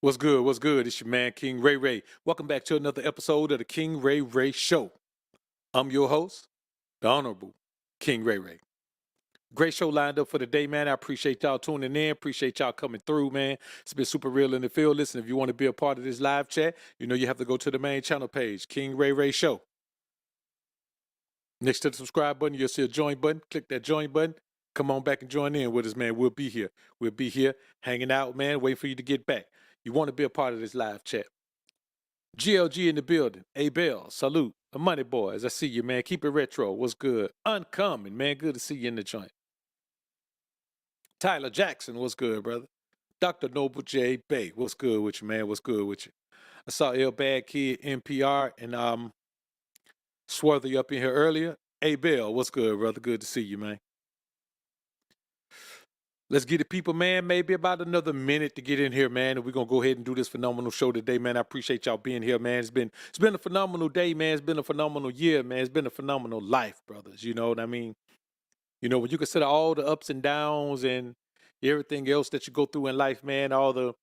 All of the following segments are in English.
What's good? What's good? It's your man, King Ray Ray. Welcome back to another episode of the King Ray Ray Show. I'm your host, the Honorable King Ray Ray. Great show lined up for the day, man. I appreciate y'all tuning in. Appreciate y'all coming through, man. It's been super real in the field. Listen, if you want to be a part of this live chat, you know you have to go to the main channel page, King Ray Ray Show. Next to the subscribe button, you'll see a join button. Click that join button. Come on back and join in with us, man. We'll be here. We'll be here hanging out, man. Wait for you to get back. You want to be a part of this live chat. GLG in the building. A Bell, salute. The Money Boys, I see you, man. Keep it retro. What's good? Uncommon, man. Good to see you in the joint. Tyler Jackson, what's good, brother? Dr. Noble J. Bay, what's good with you, man? What's good with you? I saw El Bad Kid NPR and Swarthy up in here earlier. A Bell, what's good, brother? Good to see you, man. Let's get it, people, man. Maybe about another minute to get in here, man. And we're gonna go ahead and do this phenomenal show today, man. I appreciate y'all being here, man. It's been a phenomenal day, man. It's been a phenomenal year, man. It's been a phenomenal life, brothers. You know what I mean? You know, when you consider all the ups and downs and everything else that you go through in life, man, all the,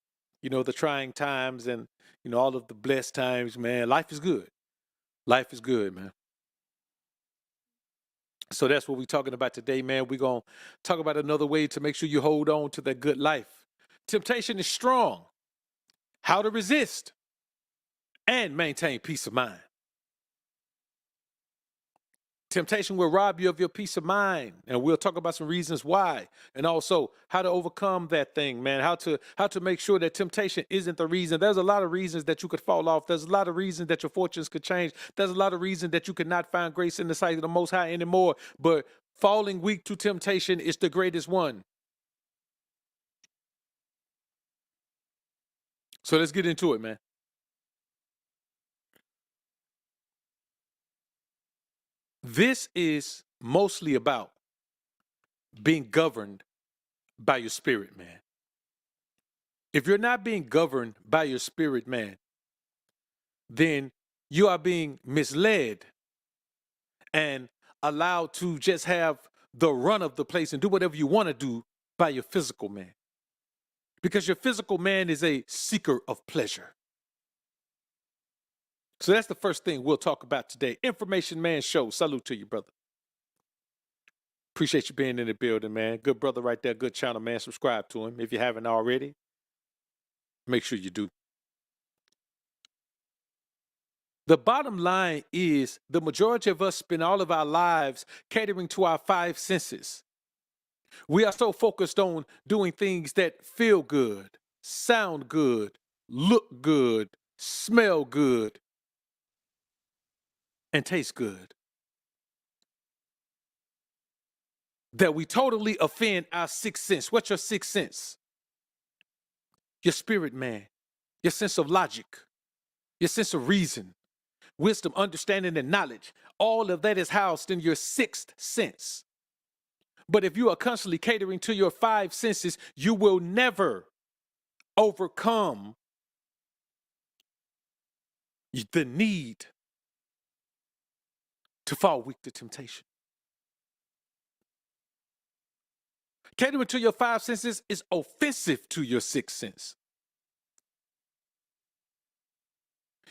the trying times and, all of the blessed times, man, life is good. Life is good, man. So that's what we're talking about today, man. We're going to talk about another way to make sure you hold on to that good life. Temptation is strong. How to resist and maintain peace of mind. Temptation will rob you of your peace of mind, and we'll talk about some reasons why, and also how to overcome that thing, man. How to make sure that temptation isn't the reason. There's a lot of reasons that you could fall off. There's a lot of reasons that your fortunes could change. There's a lot of reasons that you could not find grace in the sight of the Most High anymore. But falling weak to temptation is the greatest one. So let's get into it, man. This is mostly about being governed by your spirit, man. If you're not being governed by your spirit, man, then you are being misled and allowed to just have the run of the place and do whatever you want to do by your physical man. Because your physical man is a seeker of pleasure. So that's the first thing we'll talk about today. Information Man Show. Salute to you, brother. Appreciate you being in the building, man. Good brother right there. Good channel, man. Subscribe to him if you haven't already. Make sure you do. The bottom line is the majority of us spend all of our lives catering to our five senses. We are so focused on doing things that feel good, sound good, look good, smell good, and taste good, that we totally offend our sixth sense. What's your sixth sense? Your spirit, man. Your sense of logic. Your sense of reason. Wisdom, understanding, and knowledge. All of that is housed in your sixth sense. But if you are constantly catering to your five senses, you will never overcome the need to fall weak to temptation. Catering to your five senses is offensive to your sixth sense.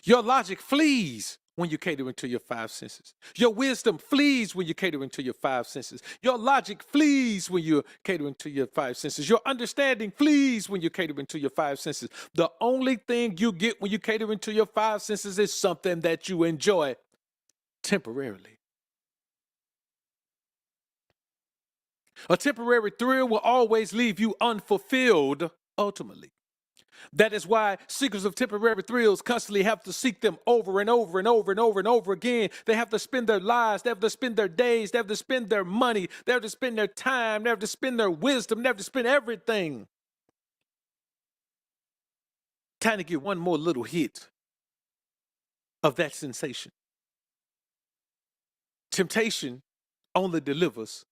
Your logic flees when you're catering to your five senses. Your wisdom flees when you're catering to your five senses. Your logic flees when you're catering to your five senses. Your understanding flees when you're catering to your five senses. The only thing you get when you're catering to your five senses is something that you enjoy temporarily. A temporary thrill will always leave you unfulfilled ultimately. That is why seekers of temporary thrills constantly have to seek them over and over and over and over and over again. They have to spend their lives, they have to spend their days, they have to spend their money, they have to spend their time, they have to spend their wisdom, they have to spend everything trying to get one more little hit of that sensation. Temptation only delivers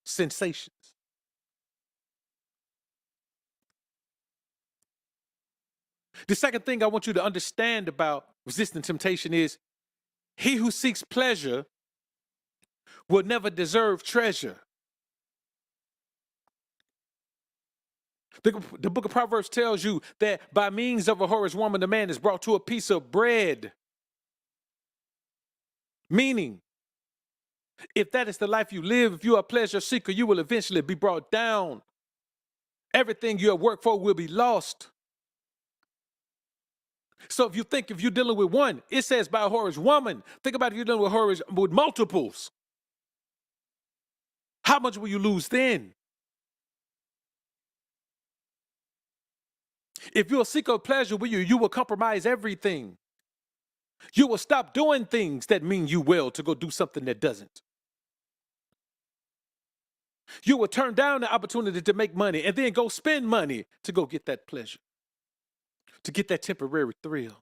sensations. The second thing I want you to understand about resisting temptation is he who seeks pleasure will never deserve treasure. The book of Proverbs tells you that by means of a whorish woman, the man is brought to a piece of bread. Meaning, if that is the life you live, if you are a pleasure seeker, you will eventually be brought down. Everything you have worked for will be lost. So if you're dealing with one, it says by a whorish woman. Think about if you're dealing with multiples. How much will you lose then? If you're a seeker of pleasure, you will compromise everything. You will stop doing things that mean you will to go do something that doesn't. You will turn down the opportunity to make money and then go spend money to go get that pleasure, to get that temporary thrill.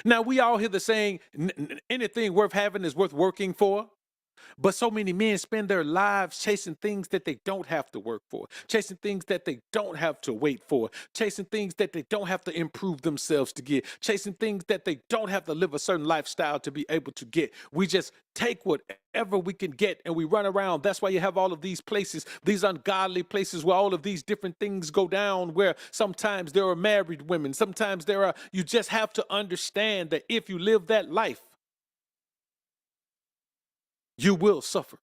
Now, we all hear the saying, anything worth having is worth working for. But so many men spend their lives chasing things that they don't have to work for, chasing things that they don't have to wait for, chasing things that they don't have to improve themselves to get, chasing things that they don't have to live a certain lifestyle to be able to get. We just take whatever we can get and we run around. That's why you have all of these places, these ungodly places where all of these different things go down, where sometimes there are married women, sometimes you just have to understand that if you live that life, you will suffer.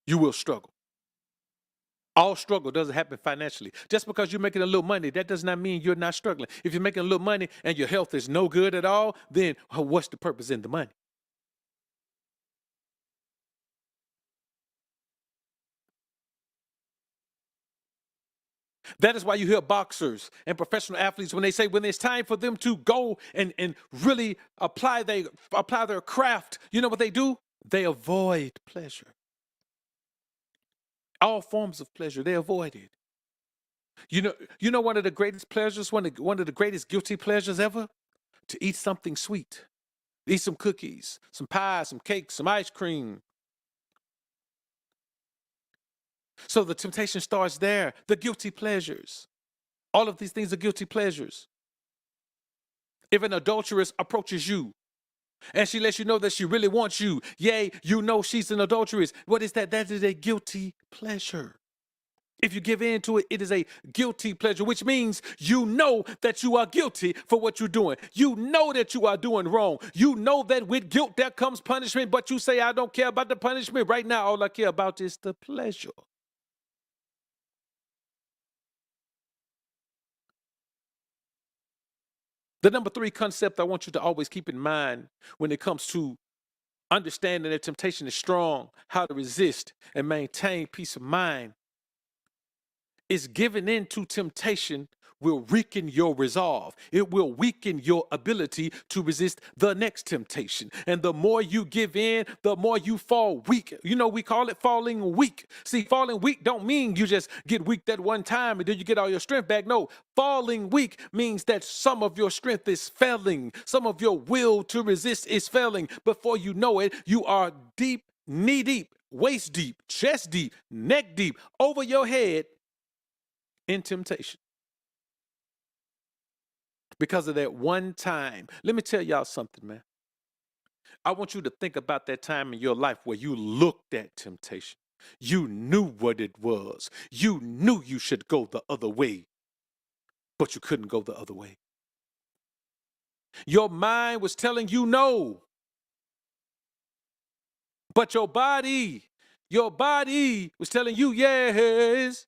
You will struggle. All struggle doesn't happen financially. Just because you're making a little money, that does not mean you're not struggling. If you're making a little money and your health is no good at all, then what's the purpose in the money? That is why you hear boxers and professional athletes when they say when it's time for them to go and really apply their craft, you know what they do? They avoid pleasure. All forms of pleasure, they avoid it. You know one of the greatest pleasures, one of the greatest guilty pleasures ever? To eat something sweet. Eat some cookies, some pie, some cake, some ice cream. So the temptation starts there. The guilty pleasures. All of these things are guilty pleasures. If an adulteress approaches you and she lets you know that she really wants you, yay, you know she's an adulteress. What is that? That is a guilty pleasure. If you give in to it, it is a guilty pleasure, which means you know that you are guilty for what you're doing. You know that you are doing wrong. You know that with guilt there comes punishment, but you say, I don't care about the punishment. Right now, all I care about is the pleasure. The number 3 concept I want you to always keep in mind when it comes to understanding that temptation is strong, how to resist and maintain peace of mind, is giving in to temptation will weaken your resolve. It will weaken your ability to resist the next temptation. And the more you give in, the more you fall weak. You know, we call it falling weak. See, falling weak don't mean you just get weak that one time and then you get all your strength back. No, falling weak means that some of your strength is failing. Some of your will to resist is failing. Before you know it, you are deep, knee deep, waist deep, chest deep, neck deep, over your head in temptation. Because of that one time. Let me tell y'all something, man. I want you to think about that time in your life where you looked at temptation. You knew what it was. You knew you should go the other way, but you couldn't go the other way. Your mind was telling you no, but your body was telling you yes.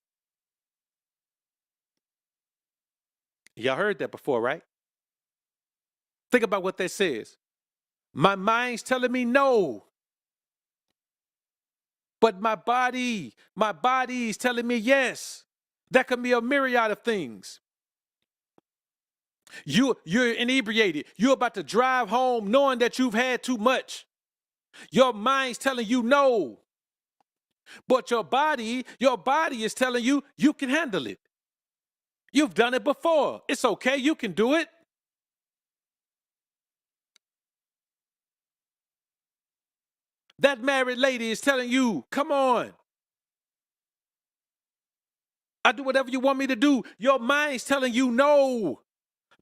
Y'all heard that before, right? Think about what that says. My mind's telling me no. But my body is telling me yes. That can be a myriad of things. You're inebriated. You're about to drive home knowing that you've had too much. Your mind's telling you no. But your body is telling you you can handle it. You've done it before. It's okay. You can do it. That married lady is telling you, come on. I do whatever you want me to do. Your mind's telling you no.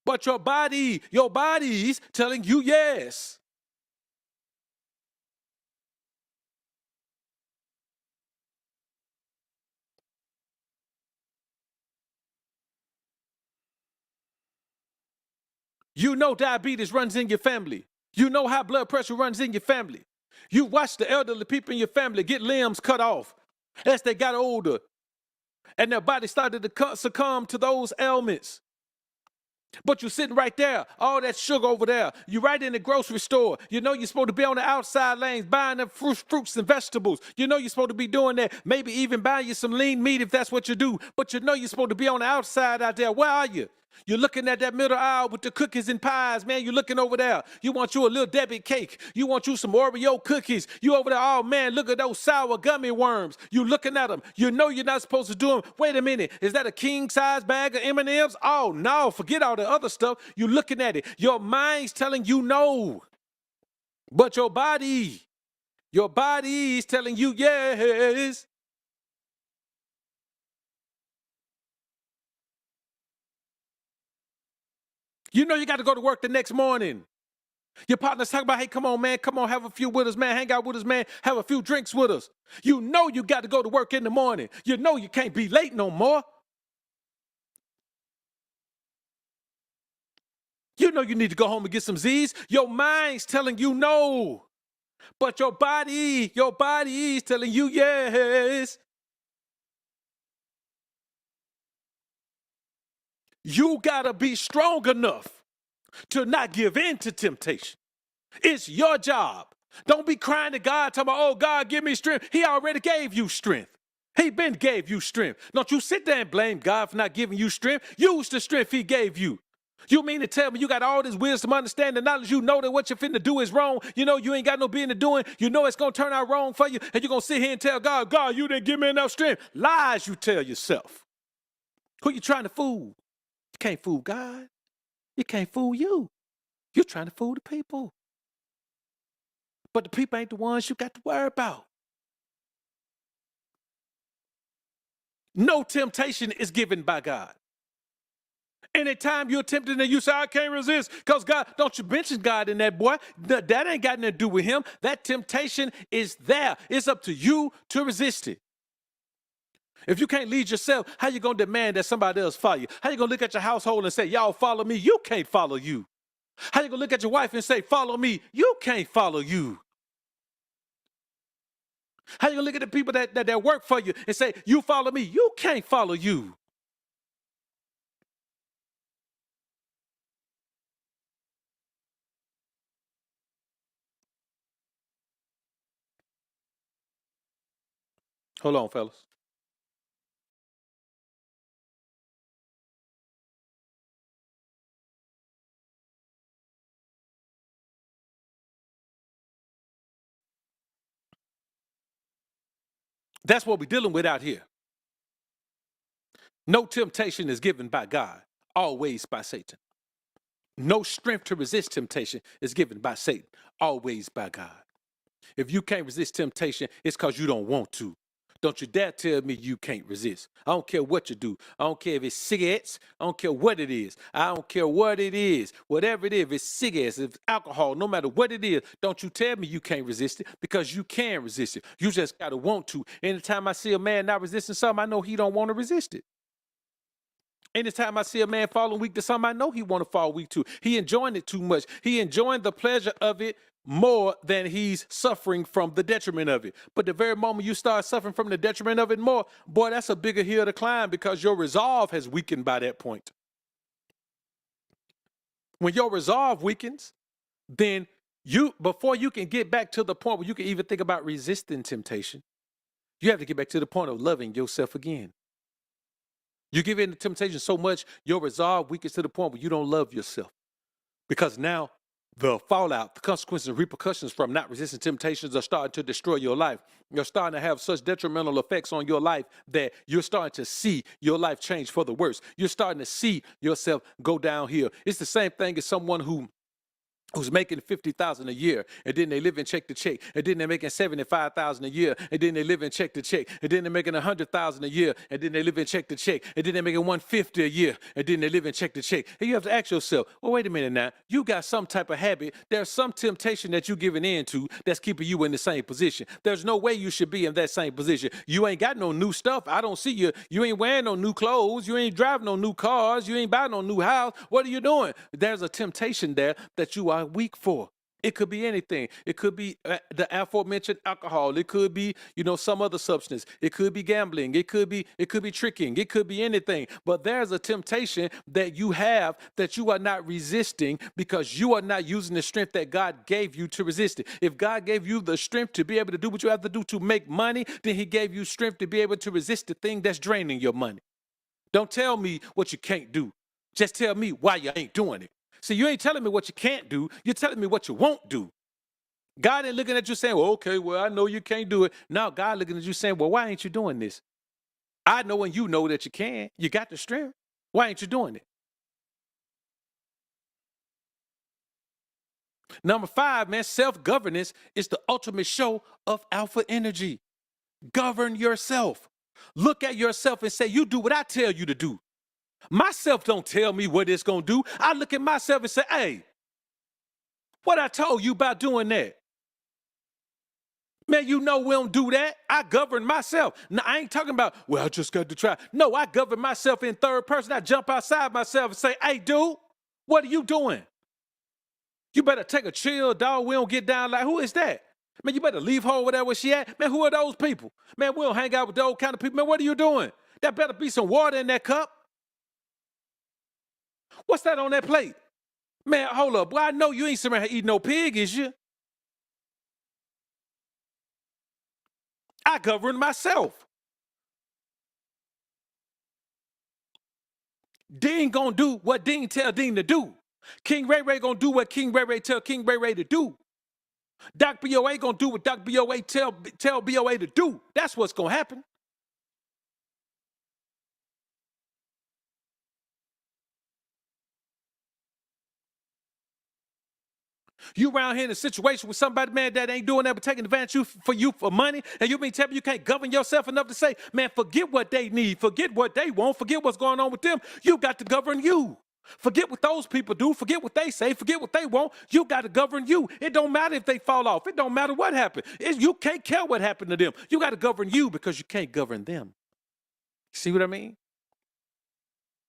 But your body's telling you yes. You know diabetes runs in your family. You know high blood pressure runs in your family. You watch the elderly people in your family get limbs cut off as they got older and their body started to succumb to those ailments. But you're sitting right there, all that sugar over there. You're right in the grocery store. You know you're supposed to be on the outside lanes buying the fruits and vegetables. You know you're supposed to be doing that. Maybe even buying you some lean meat if that's what you do. But you know you're supposed to be on the outside out there. Where are you? You're looking at that middle aisle with the cookies and pies, man. You're looking over there. You want you a little Debbie cake. You want you some Oreo cookies. You over there, oh, man, look at those sour gummy worms. You looking at them. You know you're not supposed to do them. Wait a minute. Is that a king-size bag of M&Ms? Oh, no, forget all the other stuff. You're looking at it. Your mind's telling you no. But your body is telling you yes. You know you got to go to work the next morning. Your partner's talking about, hey, come on, man. Come on, have a few with us, man. Hang out with us, man. Have a few drinks with us. You know you got to go to work in the morning. You know you can't be late no more. You know you need to go home and get some Z's. Your mind's telling you no. But your body is telling you yes. You got to be strong enough to not give in to temptation. It's your job. Don't be crying to God, talking about, oh, God, give me strength. He already gave you strength. He been gave you strength. Don't you sit there and blame God for not giving you strength. Use the strength he gave you. You mean to tell me you got all this wisdom, understanding, knowledge, you know that what you're finna do is wrong. You know you ain't got no business doing. You know it's going to turn out wrong for you. And you're going to sit here and tell God, God, you didn't give me enough strength. Lies you tell yourself. Who you trying to fool? You can't fool God. You can't fool you. You're trying to fool the people. But the people ain't the ones you got to worry about. No temptation is given by God. Anytime you're tempted and you say, I can't resist, because God, don't you mention God in that, boy. That ain't got nothing to do with him. That temptation is there. It's up to you to resist it. If you can't lead yourself, how you going to demand that somebody else follow you? How you going to look at your household and say, y'all follow me? You can't follow you. How you going to look at your wife and say, follow me? You can't follow you. How you going to look at the people that work for you and say, you follow me? You can't follow you. Hold on, fellas. That's what we're dealing with out here. No temptation is given by God, always by Satan. No strength to resist temptation is given by Satan, always by God. If you can't resist temptation, it's because you don't want to. Don't you dare tell me you can't resist. I don't care what you do. I don't care if it's cigarettes. I don't care what it is. I don't care what it is. Whatever it is, if it's cigarettes, if it's alcohol, no matter what it is, don't you tell me you can't resist it, because you can resist it. You just got to want to. Anytime I see a man not resisting something, I know he don't want to resist it. Anytime I see a man falling weak to something, I know he want to fall weak too. He enjoying it too much. He enjoying the pleasure of it more than he's suffering from the detriment of it. But the very moment you start suffering from the detriment of it more, boy, that's a bigger hill to climb, because your resolve has weakened by that point. When your resolve weakens, then before you can get back to the point where you can even think about resisting temptation, you have to get back to the point of loving yourself again. You give in to temptation so much, your resolve weakens to the point where you don't love yourself. Because now the fallout, the consequences and repercussions from not resisting temptations are starting to destroy your life. You're starting to have such detrimental effects on your life that you're starting to see your life change for the worse. You're starting to see yourself go downhill. It's the same thing as someone who who's making 50,000 a year, and then they live in check to check, and then they're making 75,000 a year, and then they live in check to check, and then they're making 100,000 a year, and then they live in check to check, and then they're making 150 a year, and then they live in check to check. And you have to ask yourself, well, wait a minute now, you got some type of habit, there's some temptation that you're giving into that's keeping you in the same position. There's no way you should be in that same position. You ain't got no new stuff. I don't see you. You ain't wearing no new clothes. You ain't driving no new cars. You ain't buying no new house. What are you doing? There's a temptation there that you are weak for. It could be anything. It could be the aforementioned alcohol. It could be, some other substance. It could be gambling. It could be tricking. It could be anything. But there's a temptation that you have that you are not resisting because you are not using the strength that God gave you to resist it. If God gave you the strength to be able to do what you have to do to make money, then he gave you strength to be able to resist the thing that's draining your money. Don't tell me what you can't do. Just tell me why you ain't doing it. See, you ain't telling me what you can't do. You're telling me what you won't do. God ain't looking at you saying, well, okay, well, I know you can't do it. Now God looking at you saying, well, why ain't you doing this? I know and you know that you can. You got the strength. Why ain't you doing it? Number 5, man, self-governance is the ultimate show of alpha energy. Govern yourself. Look at yourself and say, you do what I tell you to do. Myself don't tell me what it's going to do. I look at myself and say, hey, what I told you about doing that? Man, we don't do that. I govern myself. Now, I ain't talking about, well, I just got to try. No, I govern myself in third person. I jump outside myself and say, hey, dude, what are you doing? You better take a chill, dog. We don't get down like, who is that? Man, you better leave her over there where she at. Man, who are those people? Man, we don't hang out with those kind of people. Man, what are you doing? There better be some water in that cup. What's that on that plate? Man, hold up. Well, I know you ain't sitting around here eating no pig, is you? I govern myself. Dean gonna do what Dean tell Dean to do. King Ray Ray gonna do what King Ray Ray tell King Ray Ray to do. Doc BOA gonna do what Doc BOA tell BOA to do. That's what's gonna happen. You around here in a situation with somebody, man, that ain't doing that but taking advantage of you for money, and you mean tell me you can't govern yourself enough to say, man, forget what they need, forget what they want, forget what's going on with them. You got to govern you. Forget what those people do, forget what they say, forget what they want. You got to govern you. It don't matter if they fall off. It don't matter what happened. You can't care what happened to them. You got to govern you because you can't govern them. See what I mean?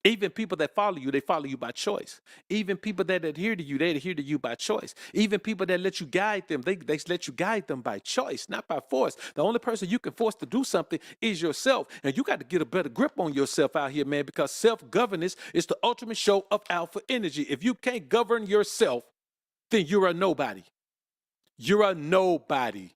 Even people that follow you, they follow you by choice. Even people that adhere to you, they adhere to you by choice. Even people that let you guide them, they let you guide them by choice, not by force. The only person you can force to do something is yourself. And you got to get a better grip on yourself out here, man, because self-governance is the ultimate show of alpha energy. If you can't govern yourself, then you're a nobody. You're a nobody.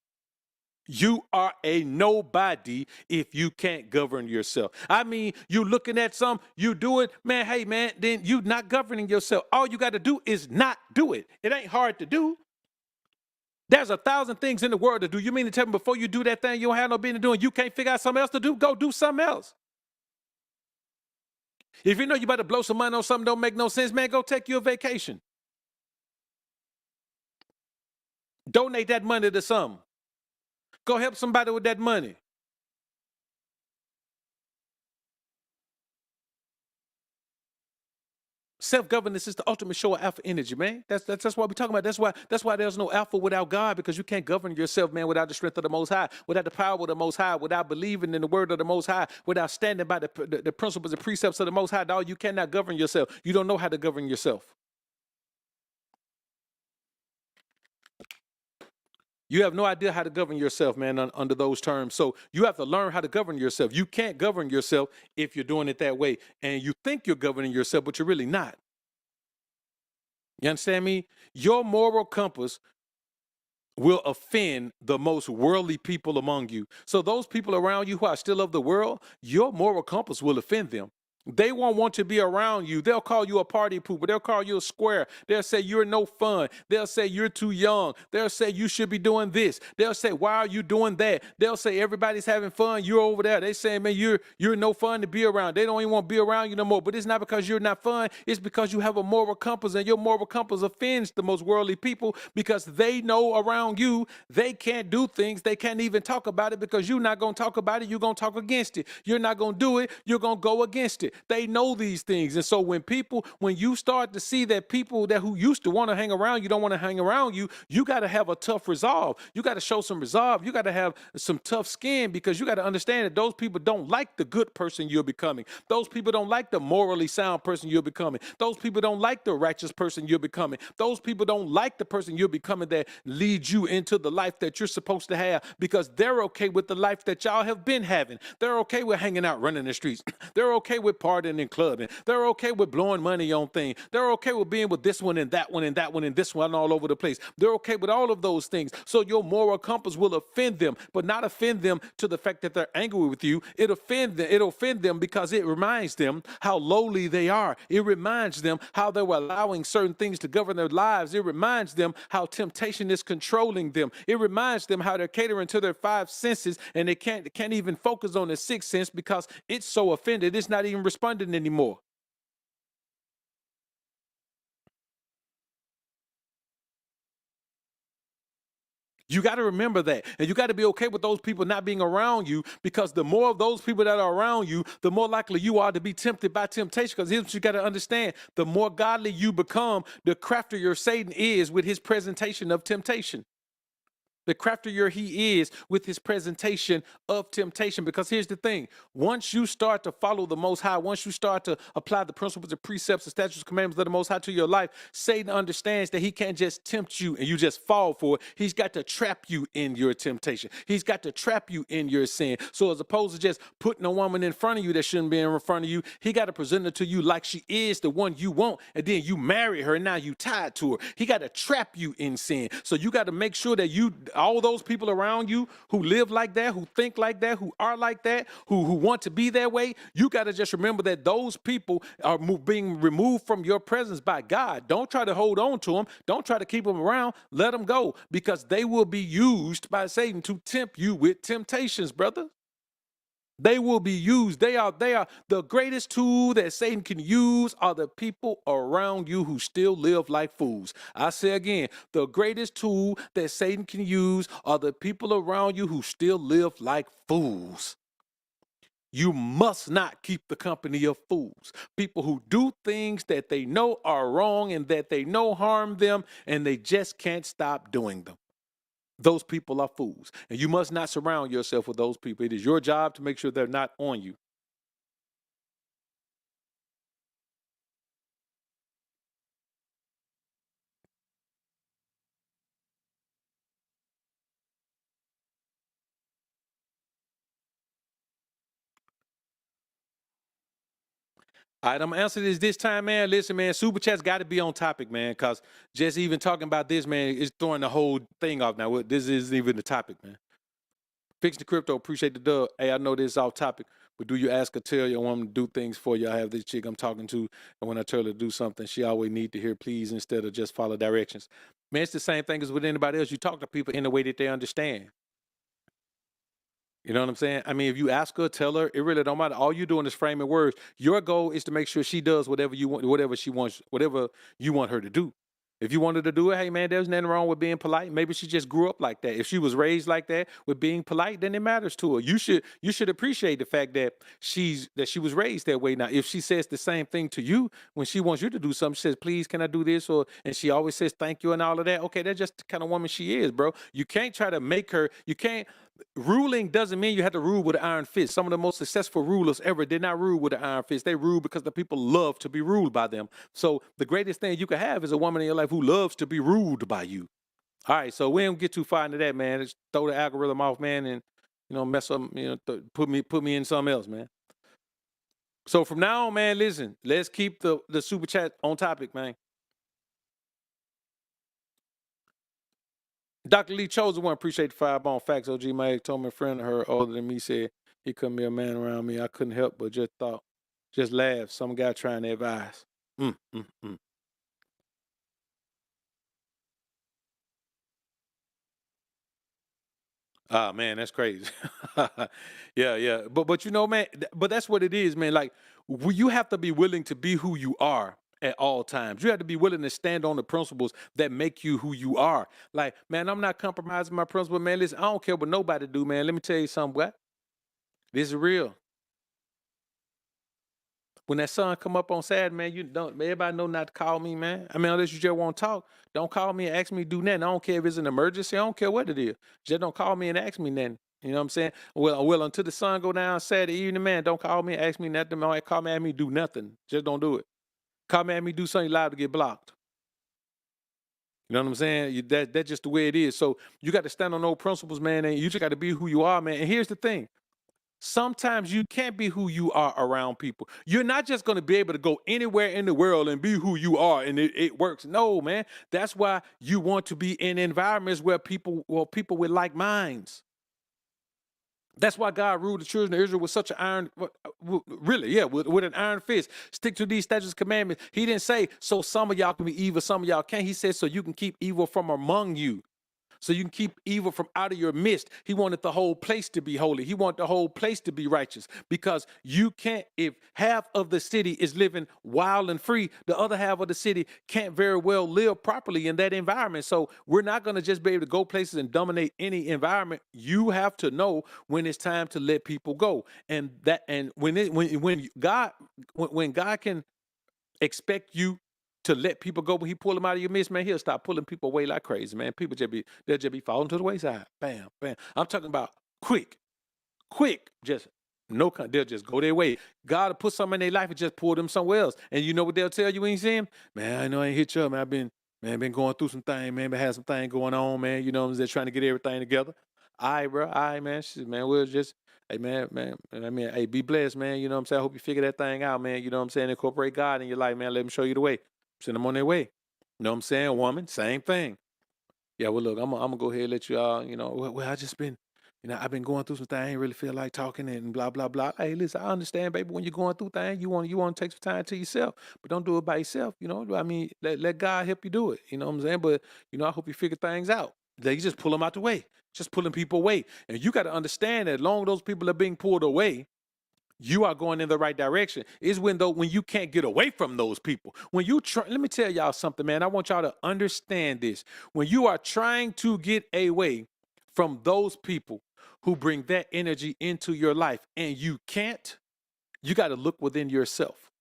You are a nobody if you can't govern yourself. I mean, you looking at some, you do it, man, hey, man, then you not governing yourself. All you got to do is not do it. It ain't hard to do. There's 1,000 things in the world to do. You mean to tell me before you do that thing you don't have no business doing, you can't figure out something else to do? Go do something else. If you know you about to blow some money on something don't make no sense, man, go take you a vacation. Donate that money to something. Go help somebody with that money. Self-governance is the ultimate show of alpha energy, man. That's what we're talking about. That's why there's no alpha without God, because you can't govern yourself, man, without the strength of the Most High, without the power of the Most High, without believing in the word of the Most High, without standing by the principles and precepts of the Most High. Dog, you cannot govern yourself. You don't know how to govern yourself. You have no idea how to govern yourself, man, under those terms. So you have to learn how to govern yourself. You can't govern yourself if you're doing it that way. And you think you're governing yourself, but you're really not. You understand me? Your moral compass will offend the most worldly people among you. So those people around you who are still of the world, your moral compass will offend them. They won't want to be around you. They'll call you a party pooper. They'll call you a square. They'll say you're no fun. They'll say you're too young. They'll say you should be doing this. They'll say, why are you doing that? They'll say everybody's having fun. You're over there. They say, man, you're no fun to be around. They don't even want to be around you no more. But it's not because you're not fun. It's because you have a moral compass, and your moral compass offends the most worldly people because they know around you they can't do things. They can't even talk about it because you're not going to talk about it. You're going to talk against it. You're not going to do it. You're going to go against it. They know these things. And so when you start to see that people that who used to want to hang around you don't want to hang around you, you got to have a tough resolve. You got to show some resolve. You got to have some tough skin because you got to understand that those people don't like the good person you're becoming. Those people don't like the morally sound person you're becoming. Those people don't like the righteous person you're becoming. Those people don't like the person you're becoming that leads you into the life that you're supposed to have because they're okay with the life that y'all have been having. They're okay with hanging out, running the streets. They're okay with partying and clubbing. They're okay with blowing money on things. They're okay with being with this one and that one and that one and this one all over the place. They're okay with all of those things. So your moral compass will offend them, but not offend them to the fact that they're angry with you. It'll offend them because it reminds them how lowly they are. It reminds them how they were allowing certain things to govern their lives. It reminds them how temptation is controlling them. It reminds them how they're catering to their five senses and they can't even focus on the sixth sense because it's so offended. It's not even responding anymore. You got to remember that. And you got to be okay with those people not being around you because the more of those people that are around you, the more likely you are to be tempted by temptation. Because here's what you got to understand. The more godly you become, the craftier Satan is with his presentation of temptation. The craftier he is with his presentation of temptation. Because here's the thing. Once you start to follow the Most High, once you start to apply the principles and precepts and statutes and commandments of the Most High to your life, Satan understands that he can't just tempt you and you just fall for it. He's got to trap you in your temptation. He's got to trap you in your sin. So as opposed to just putting a woman in front of you that shouldn't be in front of you, he got to present her to you like she is the one you want. And then you marry her and now you tied to her. He got to trap you in sin. So you got to make sure that all those people around you who live like that, who think like that, who are like that, who want to be that way, you got to just remember that those people are being removed from your presence by God. Don't try to hold on to them. Don't try to keep them around. Let them go because they will be used by Satan to tempt you with temptations, brother. They will be used. They are the greatest tool that Satan can use are the people around you who still live like fools. I say again, the greatest tool that Satan can use are the people around you who still live like fools. You must not keep the company of fools. People who do things that they know are wrong and that they know harm them and they just can't stop doing them. Those people are fools. And you must not surround yourself with those people. It is your job to make sure they're not on you. All right, I'm gonna answer this time, man. Listen, man, super chat's got to be on topic, man, because just even talking about this, man, is throwing the whole thing off. Now, this isn't even the topic, man. Fix the crypto. Appreciate the dub. Hey, I know this is off topic, but do you ask or tell your woman to do things for you? I have this chick I'm talking to, and when I tell her to do something, she always need to hear please instead of just follow directions. Man, it's the same thing as with anybody else. You talk to people in a way that they understand. You know what I'm saying? I mean, if you ask her, tell her, it really don't matter. All you're doing is framing words. Your goal is to make sure she does whatever you want, whatever she wants, whatever you want her to do. If you wanted to do it, hey man, there's nothing wrong with being polite. Maybe she just grew up like that. If she was raised like that with being polite, then it matters to her. You should appreciate the fact that she was raised that way. Now, if she says the same thing to you when she wants you to do something, she says, please, can I do this? And she always says thank you and all of that. Okay, that's just the kind of woman she is, bro. You can't try to make her, you can't ruling doesn't mean you have to rule with an iron fist. Some of the most successful rulers ever did not rule with an iron fist. They rule because the people love to be ruled by them. So the greatest thing you can have is a woman in your life who loves to be ruled by you. All right, so we don't get too far into that, man. Just throw the algorithm off, man, and mess up, put me in something else, man. So from now on, man, listen, let's keep the super chat on topic, man. Dr. Lee Chosen one, appreciate the 5 bone facts. OG Mike told me a friend of her older than me said he couldn't be a man around me. I couldn't help but just thought. Just laugh. Some guy trying to advise. Mm, mm, mm. Ah, man, that's crazy. Yeah, yeah. But you know, man, but that's what it is, man. Like you have to be willing to be who you are at all times. You have to be willing to stand on the principles that make you who you are. Like, man, I'm not compromising my principle, man. Listen, I don't care what nobody do, man. Let me tell you something, what? This is real. When that sun come up on Saturday, man, you don't everybody know not to call me, man. I mean, unless you just want to talk, don't call me and ask me to do nothing. I don't care if it's an emergency. I don't care what it is. Just don't call me and ask me nothing. You know what I'm saying? Well, until the sun go down Saturday evening, man, don't call me and ask me nothing. Don't call me and ask me to do nothing. Just don't do it. Call me and ask me to do something live to get blocked. You know what I'm saying? That's just the way it is. So you got to stand on those principles, man, and you just got to be who you are, man. And here's the thing. Sometimes you can't be who you are around people. You're not just going to be able to go anywhere in the world and be who you are and it works. No, man. That's why you want to be in environments where people with like minds. That's why God ruled the children of Israel with such an iron, really, yeah, with an iron fist. Stick to these statutes and commandments. He didn't say, so some of y'all can be evil, some of y'all can't. He said, so you can keep evil from among you. So you can keep evil from out of your midst. He wanted the whole place to be holy. He wanted the whole place to be righteous, because you can't, if half of the city is living wild and free, the other half of the city can't very well live properly in that environment. So we're not going to just be able to go places and dominate any environment. You have to know when it's time to let people go. And when God can expect you to let people go when he pull them out of your midst, man, he'll start pulling people away like crazy, man. People they'll just be falling to the wayside. Bam, bam. I'm talking about quick, just they'll just go their way. God will put something in their life and just pull them somewhere else. And you know what they'll tell you when you see him? Man, I know I ain't hit you up, man. Been going through some thing, man. Been had some thing going on, man. You know what I'm saying? Trying to get everything together. All right, bro. All right, man. Shit, man, we'll just, hey, man. I mean, hey, be blessed, man. You know what I'm saying? I hope you figure that thing out, man. You know what I'm saying? Incorporate God in your life, man. Let him show you the way. Send them on their way. You know what I'm saying? Woman, same thing. Yeah, well, look, I'm gonna go ahead and let you all, I just been, I've been going through some things. I ain't really feel like talking and blah blah blah. Hey, listen, I understand, baby. When you're going through things, you want to take some time to yourself, but don't do it by yourself. I mean, let God help you do it. You know what I'm saying? But I hope you figure things out. They just pull them out the way, just pulling people away, and you got to understand that long those people are being pulled away, you are going in the right direction. Is when you can't get away from those people. When you try, let me tell y'all something, man. I want y'all to understand this. When you are trying to get away from those people who bring that energy into your life and you can't, you got to look within yourself.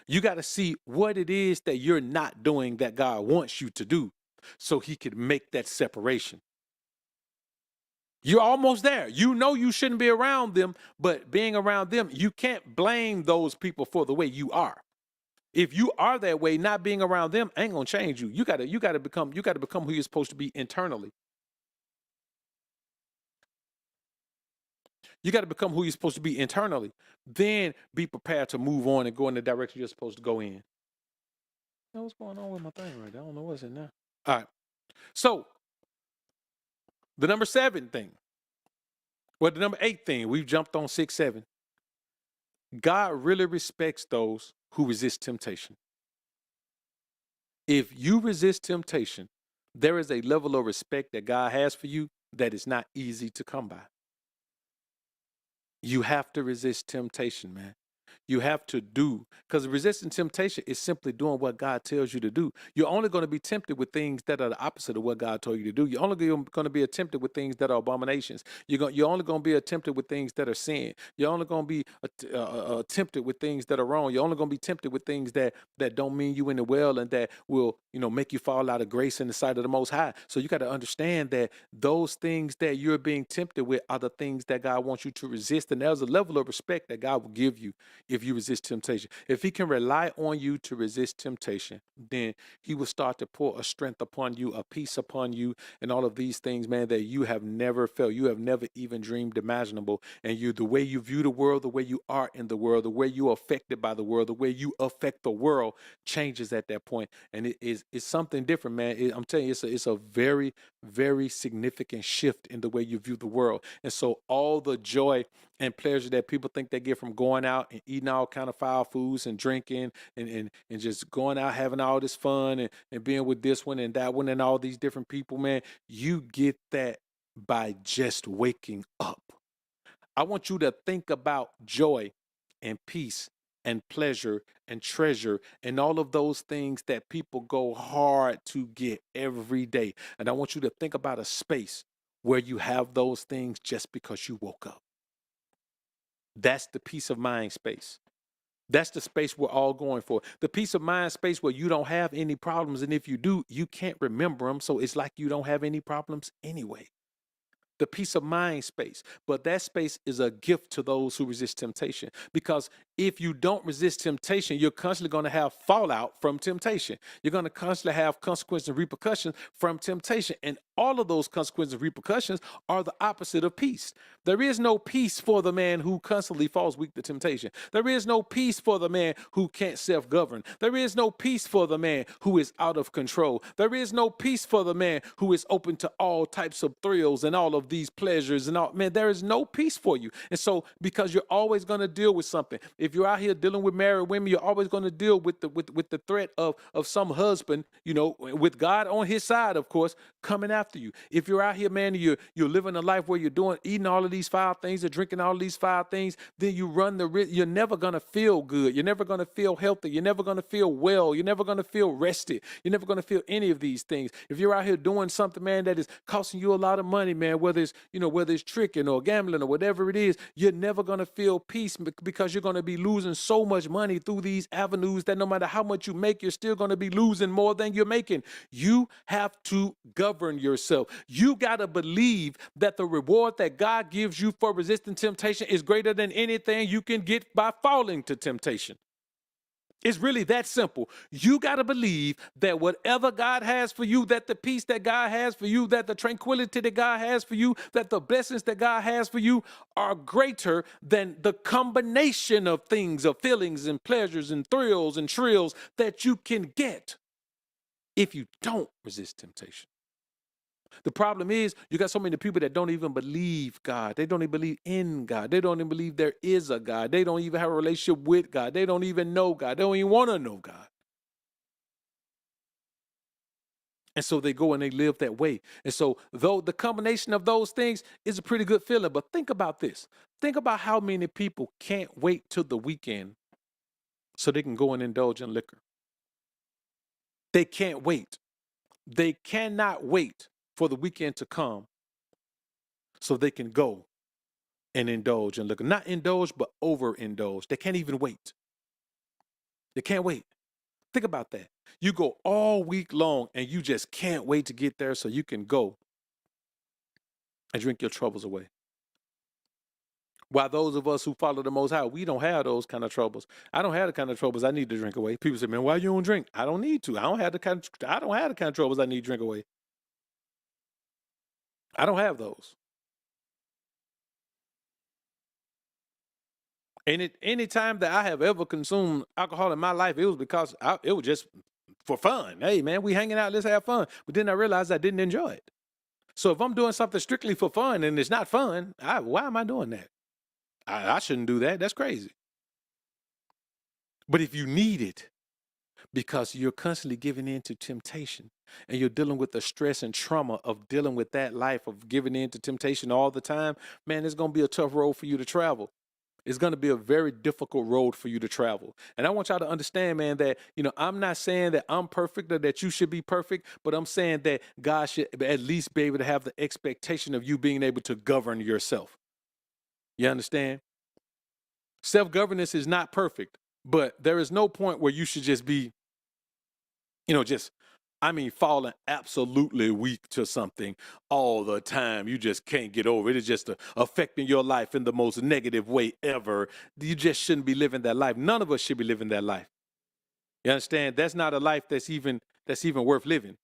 You got to see what it is that you're not doing that God wants you to do so he could make that separation. You're almost there. You know you shouldn't be around them, but being around them, you can't blame those people for the way you are. If you are that way, not being around them ain't gonna change you. You gotta become who you're supposed to be internally. You gotta become who you're supposed to be internally. Then be prepared to move on and go in the direction you're supposed to go in. Now, what's going on with my thing right there? I don't know what's in there. All right. So the number 7 thing. Well, the number 8 thing, we've jumped on 6, 7. God really respects those who resist temptation. If you resist temptation, there is a level of respect that God has for you that is not easy to come by. You have to resist temptation, man. You have to do, because resisting temptation is simply doing what God tells you to do. You're only going to be tempted with things that are the opposite of what God told you to do. You're only going to be tempted with things that are abominations. You're only going to be tempted with things that are sin. You're only going to be tempted with things that are wrong. You're only going to be tempted with things that don't mean you in the well and that will, make you fall out of grace in the sight of the Most High. So you got to understand that those things that you're being tempted with are the things that God wants you to resist. And there's a level of respect that God will give you if you resist temptation. If he can rely on you to resist temptation, then he will start to pour a strength upon you, a peace upon you, and all of these things, man, that you have never felt, you have never even dreamed imaginable. And the way you view the world, the way you are in the world, the way you're affected by the world, the way you affect the world changes at that point. And it's something different, man. I'm telling you, it's a very, very significant shift in the way you view the world. And so all the joy and pleasure that people think they get from going out and eating eating all kind of foul foods and drinking and just going out having all this fun and being with this one and that one and all these different people, man. You get that by just waking up. I want you to think about joy and peace and pleasure and treasure and all of those things that people go hard to get every day. And I want you to think about a space where you have those things just because you woke up. That's the peace of mind space. That's the space we're all going for. The peace of mind space where you don't have any problems. And if you do, you can't remember them. So it's like you don't have any problems anyway. The peace of mind space. But that space is a gift to those who resist temptation. Because if you don't resist temptation, you're constantly going to have fallout from temptation. You're going to constantly have consequences and repercussions from temptation. And all of those consequences and repercussions are the opposite of peace. There is no peace for the man who constantly falls weak to temptation. There is no peace for the man who can't self-govern. There is no peace for the man who is out of control. There is no peace for the man who is open to all types of thrills and all of these pleasures and all. Man, there is no peace for you. And so because you're always going to deal with something. If you're out here dealing with married women, you're always going to deal with the threat of some husband, you know, with God on his side, of course, coming after you. If you're out here, man, you're living a life where you're eating all of these foul things and drinking all of these foul things, then you run the risk. You're never going to feel good. You're never going to feel healthy. You're never going to feel well. You're never going to feel rested. You're never going to feel any of these things. If you're out here doing something, man, that is costing you a lot of money, man, whether it's tricking or gambling or whatever it is, you're never going to feel peace because you're going to be losing so much money through these avenues that no matter how much you make, you're still going to be losing more than you're making. You have to govern yourself. You got to believe that the reward that God gives you for resisting temptation is greater than anything you can get by falling to temptation. It's really that simple. You got to believe that whatever God has for you, that the peace that God has for you, that the tranquility that God has for you, that the blessings that God has for you are greater than the combination of things, of feelings and pleasures and thrills and trills that you can get if you don't resist temptation. The problem is you got so many people that don't even believe God. They don't even believe in God. They don't even believe there is a God. They don't even have a relationship with God. They don't even know God. They don't even want to know God. And so they go and they live that way. And so though the combination of those things is a pretty good feeling, but think about this. Think about how many people can't wait till the weekend so they can go and indulge in liquor. They can't wait. They cannot wait for the weekend to come so they can go and indulge in liquor. Not indulge, but overindulge. They can't even wait. They can't wait. Think about that. You go all week long and you just can't wait to get there so you can go and drink your troubles away. While those of us who follow the Most High, we don't have those kind of troubles. I don't have the kind of troubles I need to drink away. People say, man, why you don't drink? I don't need to. I don't have the kind of troubles I need to drink away. I don't have those. And any time that I have ever consumed alcohol in my life, it was because it was just for fun. Hey, man, we hanging out, let's have fun. But then I realized I didn't enjoy it. So if I'm doing something strictly for fun and it's not fun, why am I doing that? I shouldn't do that. That's crazy. But if you need it because you're constantly giving in to temptation and you're dealing with the stress and trauma of dealing with that life of giving in to temptation all the time, man, it's going to be a tough road for you to travel. It's going to be a very difficult road for you to travel. And I want y'all to understand, man, that, I'm not saying that I'm perfect or that you should be perfect, but I'm saying that God should at least be able to have the expectation of you being able to govern yourself. You understand? Self-governance is not perfect, but there is no point where you should just be, falling absolutely weak to something all the time. You just can't get over it. It's just affecting your life in the most negative way ever. You just shouldn't be living that life. None of us should be living that life. You understand? That's not a life that's even worth living.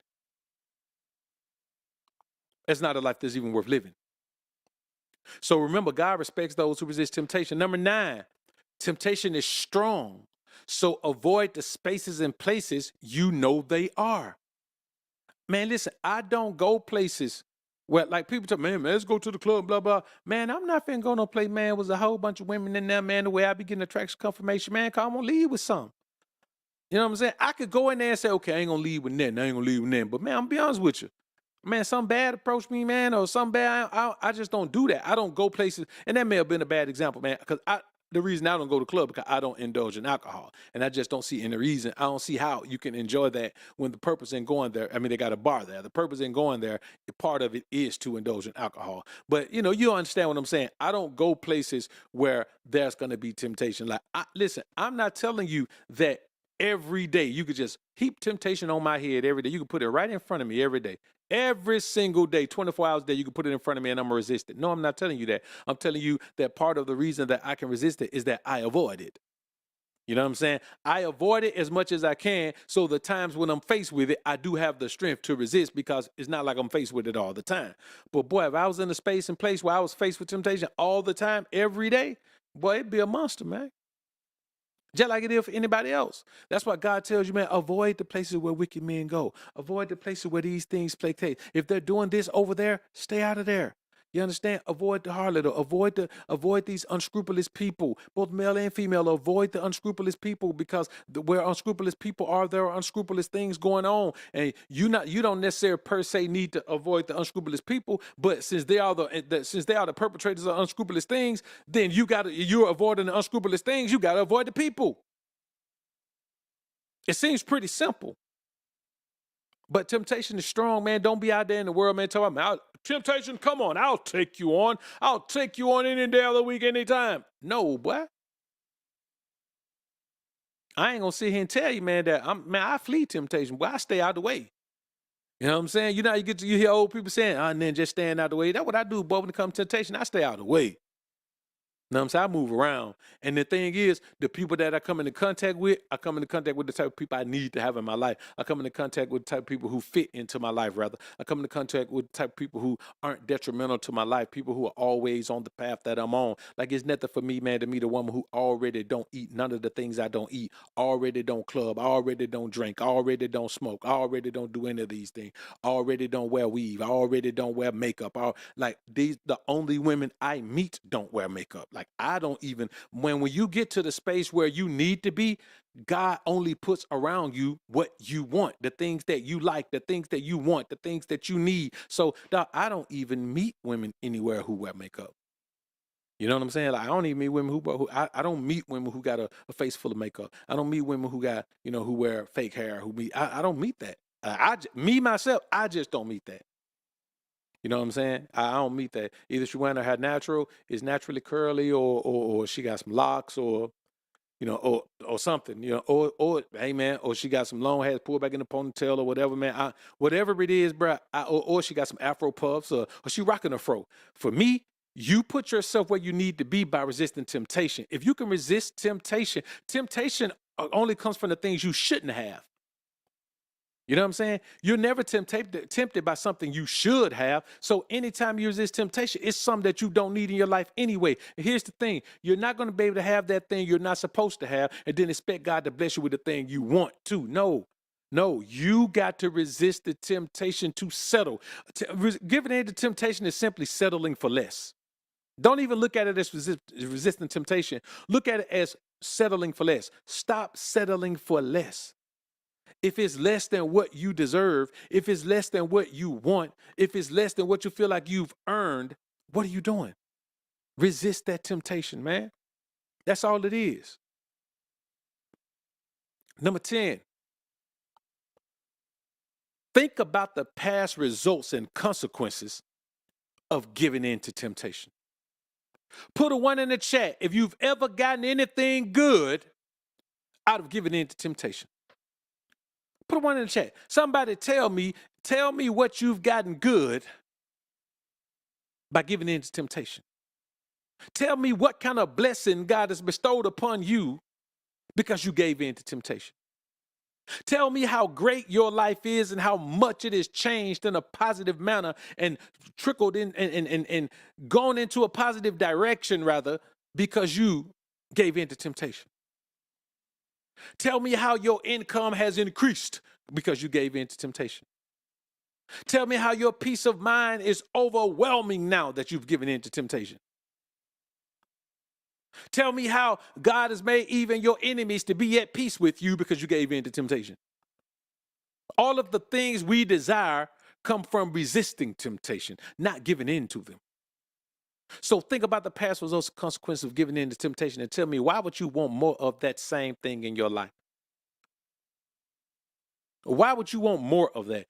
That's not a life that's even worth living. So remember, God respects those who resist temptation. Number 9, temptation is strong. So avoid the spaces and places you know they are. Man, listen, I don't go places Well, like people tell me, man, let's go to the club, blah, blah. Man, I'm not finna go no place, man. Was a whole bunch of women in there, man. The way I be getting attraction confirmation, man, cause I'm gonna leave with some. You know what I'm saying? I could go in there and say, okay, I ain't gonna leave with nothing. I ain't gonna leave with nothing. But man, I'm gonna be honest with you. Man, some bad approach me, man, or some bad. I just don't do that. I don't go places, and that may have been a bad example, man. Because the reason I don't go to club because I don't indulge in alcohol, and I just don't see any reason. I don't see how you can enjoy that when the purpose in going there. I mean, they got a bar there. The purpose in going there, part of it is to indulge in alcohol. But you understand what I'm saying. I don't go places where there's going to be temptation. Like, listen, I'm not telling you that every day you could just heap temptation on my head every day. You can put it right in front of me every day. Every single day, 24 hours a day, you can put it in front of me and I'm going to resist it. No, I'm not telling you that. I'm telling you that part of the reason that I can resist it is that I avoid it. You know what I'm saying? I avoid it as much as I can. So the times when I'm faced with it, I do have the strength to resist because it's not like I'm faced with it all the time. But boy, if I was in a space and place where I was faced with temptation all the time, every day, boy, it'd be a monster, man. Just like it is for anybody else. That's why God tells you, man, avoid the places where wicked men go. Avoid the places where these things play place. If they're doing this over there, stay out of there. You understand? Avoid the harlot. Avoid these unscrupulous people, both male and female. Avoid the unscrupulous people because where unscrupulous people are, there are unscrupulous things going on. And you don't necessarily per se need to avoid the unscrupulous people, but since they are the perpetrators of unscrupulous things, then you're avoiding the unscrupulous things. You gotta avoid the people. It seems pretty simple. But temptation is strong, man. Don't be out there in the world, man. Talking about temptation, come on, I'll take you on. I'll take you on any day of the week, anytime. No, boy. I ain't gonna sit here and tell you, man, that I flee temptation, but I stay out the way. You know what I'm saying? You know, you hear old people saying, and then just staying out the way. That's what I do, boy, when it comes to temptation. I stay out the way. You know what I'm saying? I move around. And the thing is, the people that I come into contact with, I come into contact with the type of people I need to have in my life. I come into contact with the type of people who fit into my life, rather. I come into contact with the type of people who aren't detrimental to my life, people who are always on the path that I'm on. Like, it's nothing for me, man, to meet a woman who already don't eat none of the things I don't eat, already don't club, already don't drink, already don't smoke, already don't do any of these things, already don't wear weave, already don't wear makeup. The only women I meet don't wear makeup. Like, I don't even, when you get to the space where you need to be, God only puts around you what you want, the things that you like, the things that you want, the things that you need. So I don't even meet women anywhere who wear makeup. You know what I'm saying? Like, I don't even meet women I don't meet women who got a face full of makeup. I don't meet women who got, who wear fake hair, I don't meet that. Myself, I just don't meet that. You know what I'm saying? I don't meet that. Either she wearing her hair natural, is naturally curly, or she got some locks, or or something, or hey man, or she got some long hair pulled back in the ponytail or whatever, man. Whatever it is, bro. Or she got some Afro puffs, or she rocking a fro. For me, you put yourself where you need to be by resisting temptation. If you can resist temptation, temptation only comes from the things you shouldn't have. You know what I'm saying? You're never tempted by something you should have. So anytime you resist temptation, it's something that you don't need in your life anyway. And here's the thing. You're not going to be able to have that thing you're not supposed to have and then expect God to bless you with the thing you want to. No, you got to resist the temptation to settle. Giving in to temptation is simply settling for less. Don't even look at it as resisting temptation. Look at it as settling for less. Stop settling for less. If it's less than what you deserve, if it's less than what you want, if it's less than what you feel like you've earned, what are you doing? Resist that temptation, man. That's all it is. Number 10, think about the past results and consequences of giving in to temptation. Put a 1 in the chat if you've ever gotten anything good out of giving in to temptation. Put a 1 in the chat. Somebody tell me what you've gotten good by giving in to temptation. Tell me what kind of blessing God has bestowed upon you because you gave in to temptation. Tell me how great your life is and how much it has changed in a positive manner and trickled in and gone into a positive direction, rather, because you gave in to temptation. Tell me how your income has increased because you gave in to temptation. Tell me how your peace of mind is overwhelming now that you've given in to temptation. Tell me how God has made even your enemies to be at peace with you because you gave in to temptation. All of the things we desire come from resisting temptation, not giving in to them. So think about the past results and consequences of giving in to temptation and tell me, why would you want more of that same thing in your life? Why would you want more of that?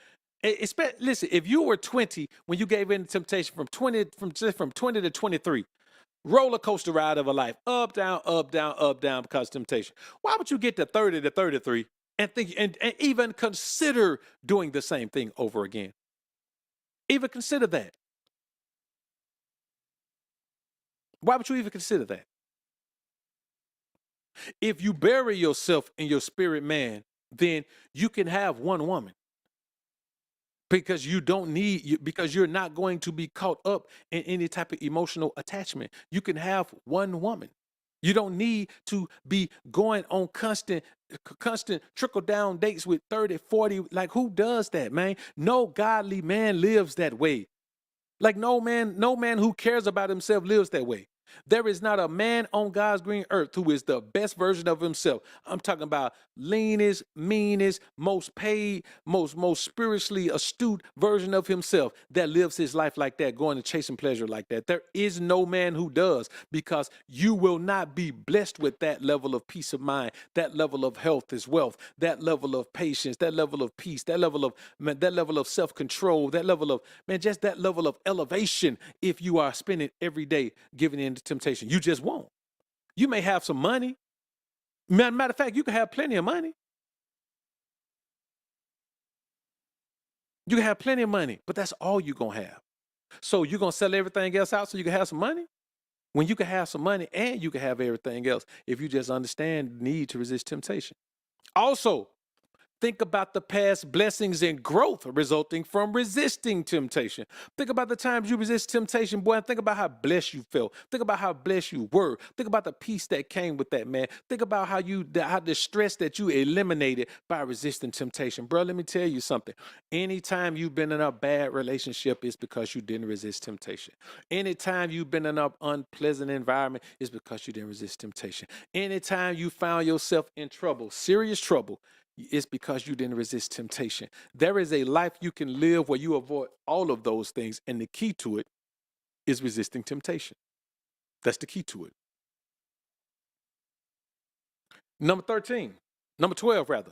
Listen, if you were 20 when you gave in to temptation, from 20 to 23, roller coaster ride of a life, up, down, up, down, up, down, because of temptation. Why would you get to 30 to 33 and think and even consider doing the same thing over again? Even consider that. Why would you even consider that? If you bury yourself in your spirit man, then you can have one woman, because because you're not going to be caught up in any type of emotional attachment. You can have one woman. You don't need to be going on constant trickle down dates with 30, 40. Like, who does that, man? No godly man lives that way. Like, no man who cares about himself lives that way. There is not a man on God's green earth who is the best version of himself. I'm talking about leanest, meanest, most paid, most spiritually astute version of himself that lives his life like that, going and chasing pleasure like that. There is no man who does, because you will not be blessed with that level of peace of mind, that level of health is wealth, that level of patience, that level of peace, that level of self-control, that level of, just that level of elevation. If you are spending every day giving in to temptation, you just won't. You may have some money. Matter of fact, you can have plenty of money. You can have plenty of money, but that's all you're going to have. So you're going to sell everything else out so you can have some money? When you can have some money and you can have everything else, if you just understand the need to resist temptation. Also, think about the past blessings and growth resulting from resisting temptation. Think about the times you resist temptation, boy, and think about how blessed you felt. Think about how blessed you were. Think about the peace that came with that, man. Think about how the stress that you eliminated by resisting temptation. Bro, let me tell you something. Anytime you've been in a bad relationship, it's because you didn't resist temptation. Anytime you've been in an unpleasant environment, it's because you didn't resist temptation. Anytime you found yourself in trouble, serious trouble, it's because you didn't resist temptation. There is a life you can live where you avoid all of those things, and the key to it is resisting temptation. That's the key to it. Number 12 rather.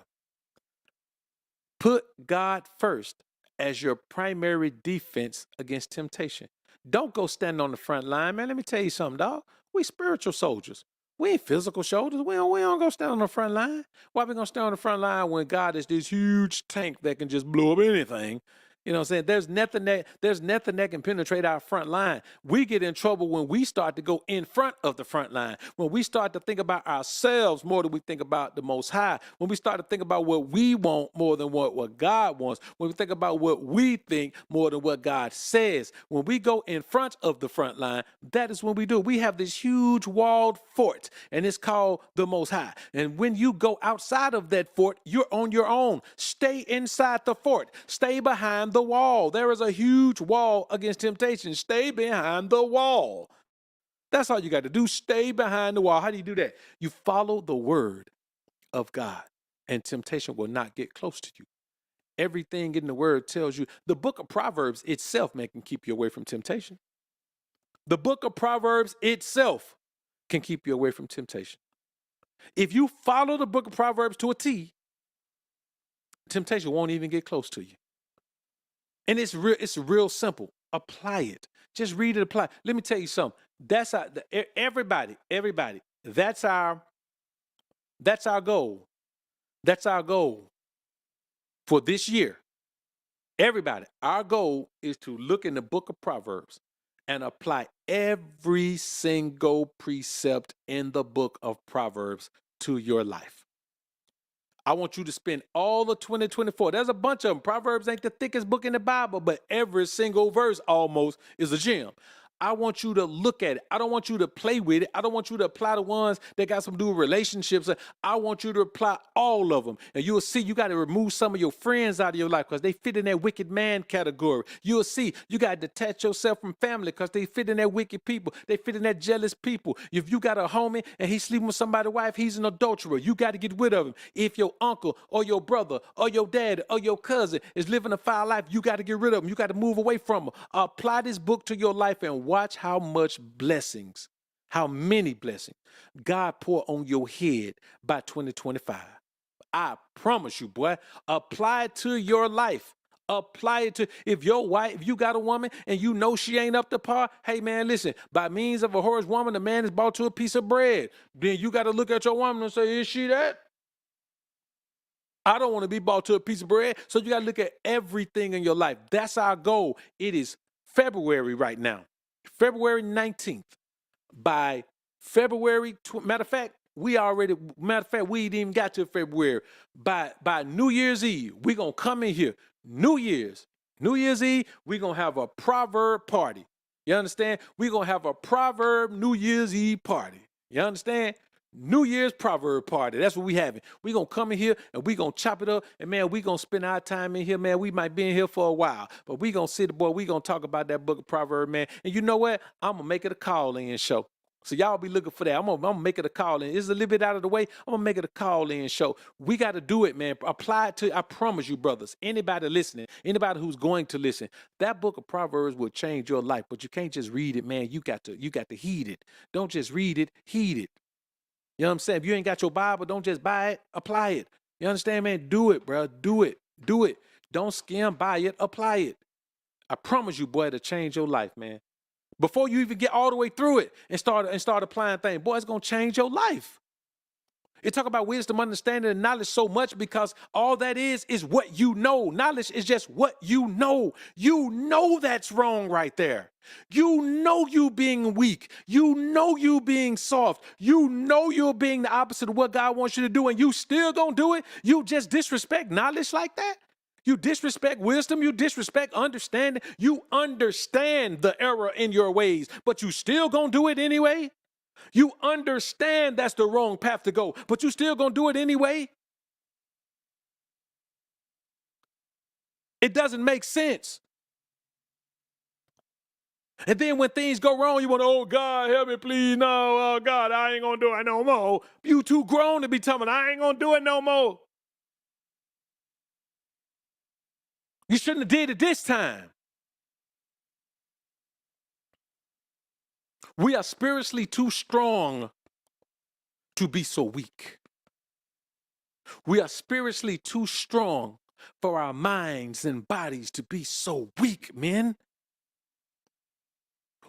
Put God first as your primary defense against temptation. Don't go stand on the front line, man. Let me tell you something, dog. We spiritual soldiers. We ain't physical soldiers. We don't go stand on the front line. Why we gonna stand on the front line when God is this huge tank that can just blow up anything? You know what I'm saying? There's nothing that can penetrate our front line. We get in trouble when we start to go in front of the front line. When we start to think about ourselves more than we think about the Most High. When we start to think about what we want more than what God wants. When we think about what we think more than what God says. When we go in front of the front line, that is when we do. We have this huge walled fort, and it's called the Most High. And when you go outside of that fort, you're on your own. Stay inside the fort. Stay behind the wall. There is a huge wall against temptation. Stay behind the wall. That's all you got to do. Stay behind the wall. How do you do that? You follow the word of God, and temptation will not get close to you. Everything in the word tells you. The book of Proverbs itself, man, can keep you away from temptation. The book of Proverbs itself can keep you away from temptation. If you follow the book of Proverbs to a T, temptation won't even get close to you. And it's real simple. Apply it. Just read it, apply. Let me tell you something. That's everybody. That's our goal. That's our goal for this year. Everybody, our goal is to look in the book of Proverbs and apply every single precept in the book of Proverbs to your life. I want you to spend all of 2024. There's a bunch of them. Proverbs ain't the thickest book in the Bible, but every single verse almost is a gem. I want you to look at it. I don't want you to play with it. I don't want you to apply the ones that got something to do with relationships. I want you to apply all of them. And you'll see you got to remove some of your friends out of your life because they fit in that wicked man category. You'll see you got to detach yourself from family because they fit in that wicked people. They fit in that jealous people. If you got a homie and he's sleeping with somebody's wife, he's an adulterer. You got to get rid of him. If your uncle or your brother or your dad or your cousin is living a foul life, you got to get rid of him. You got to move away from him. Apply this book to your life and watch how much blessings, how many blessings God pour on your head by 2025. I promise you, boy, apply it to your life. Apply it to, if you got a woman and you know she ain't up to par, hey man, listen, by means of a whorish woman, the man is bought to a piece of bread. Then you got to look at your woman and say, is she that? I don't want to be bought to a piece of bread. So you got to look at everything in your life. That's our goal. It is February right now, February 19th. By February, matter of fact, we ain't even got to February. By New Year's Eve, we going to come in here. New Year's Eve, we going to have a proverb party. You understand? We going to have a proverb New Year's Eve party. You understand? New Year's proverb party. That's what we having. We gonna come in here and we gonna chop it up. And man, we gonna spend our time in here, man. We might be in here for a while, but we gonna sit, boy. We gonna talk about that book of Proverbs, man. And you know what? I'm gonna make it a call-in show. So y'all be looking for that. I'm gonna make it a call-in. It's a little bit out of the way. I'm gonna make it a call-in show. We got to do it, man. Apply it to. I promise you, brothers. Anybody listening, anybody who's going to listen, that book of Proverbs will change your life. But you can't just read it, man. You got to heed it. Don't just read it. Heed it. You know what I'm saying? If you ain't got your Bible, don't just buy it, apply it. You understand, man? Do it, bro. Do it. Do it. Don't skim, buy it, apply it. I promise you, boy, to change your life, man. Before you even get all the way through it and start applying things, boy, it's going to change your life. It talk about wisdom, understanding, and knowledge so much because all that is what you know. Knowledge is just what you know. You know that's wrong right there. You know you being weak. You know you being soft. You know you're being the opposite of what God wants you to do, and you still gonna do it. You just disrespect knowledge like that. You disrespect wisdom. You disrespect understanding. You understand the error in your ways, but you still gonna do it anyway. You understand that's the wrong path to go, but you still gonna do it anyway. It doesn't make sense. And then when things go wrong, you want to, oh God, help me, please. No, oh God, I ain't gonna do it no more. You too grown to be telling me I ain't gonna do it no more. You shouldn't have did it this time. We are spiritually too strong to be so weak. We are spiritually too strong for our minds and bodies to be so weak, men.